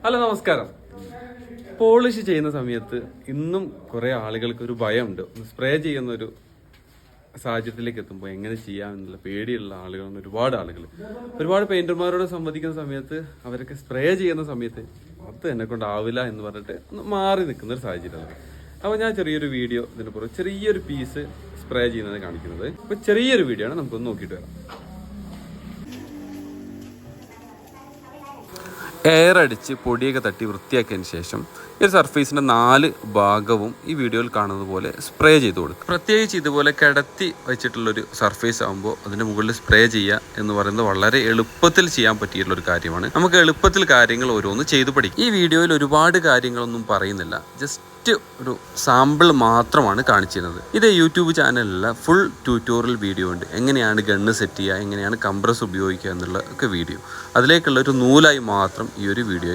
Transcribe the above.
Hello നമസ്കാരം. Polish ചെയ്യുന്ന സമയത്ത് ഇന്നും കുറേ ആളുകൾക്ക് ഒരു ഭയമുണ്ട്. സ്പ്രേ ചെയ്യുന്ന ഒരു സാഹചര്യത്തിലേക്ക് എത്തുമ്പോൾ എങ്ങനെ ചെയ്യാമെന്നുള്ള പേടിയുള്ള ആളുകൾ, ഒരുപാട് പെയിന്റർമാരോട് സംവദിക്കുന്ന സമയത്ത് അവരൊക്കെ സ്പ്രേ ചെയ്യുന്ന സമയത്ത് അത് എന്നെ കൊണ്ടാവില്ല എന്ന് പറഞ്ഞിട്ട് ഒന്ന് മാറി നിൽക്കുന്ന ഒരു സാഹചര്യമാണ്. അപ്പോൾ ഞാൻ ചെറിയൊരു വീഡിയോ ഇതിന് പുറത്ത് ചെറിയൊരു പീസ് സ്പ്രേ ചെയ്യുന്നത് കാണിക്കുന്നത്. അപ്പോൾ ചെറിയൊരു വീഡിയോ ആണ്, നമുക്കൊന്ന് നോക്കിയിട്ട് വരാം. എയർ അടിച്ച് പൊടിയൊക്കെ തട്ടി വൃത്തിയാക്കിയതിന് ശേഷം ഈ ഒരു സർഫേസിൻ്റെ 4 ഭാഗവും ഈ വീഡിയോയിൽ കാണുന്നത് പോലെ സ്പ്രേ ചെയ്ത് കൊടുക്കുക. പ്രത്യേകിച്ച് ഇതുപോലെ കിടത്തി വെച്ചിട്ടുള്ളൊരു സർഫേസ് ആകുമ്പോൾ അതിൻ്റെ മുകളിൽ സ്പ്രേ ചെയ്യുക എന്ന് പറയുന്നത് വളരെ എളുപ്പത്തിൽ ചെയ്യാൻ പറ്റിയിട്ടുള്ളൊരു കാര്യമാണ്. നമുക്ക് എളുപ്പത്തിൽ കാര്യങ്ങൾ ഓരോന്ന് ചെയ്തു പഠിക്കും. ഈ വീഡിയോയിൽ ഒരുപാട് കാര്യങ്ങളൊന്നും പറയുന്നില്ല, ജസ്റ്റ് ഒരു സാമ്പിൾ മാത്രമാണ് കാണിച്ചിരുന്നത്. ഇത് യൂട്യൂബ് ചാനലിലുള്ള ഫുൾ ട്യൂട്ടോറിയൽ വീഡിയോ ഉണ്ട്. എങ്ങനെയാണ് ഗണ്ണ് സെറ്റ് ചെയ്യുക, എങ്ങനെയാണ് കംപ്രസ് ഉപയോഗിക്കുക എന്നുള്ള ഒക്കെ വീഡിയോ. അതിലേക്കുള്ള ഒരു നൂലായി മാത്രം ഈ ഒരു വീഡിയോ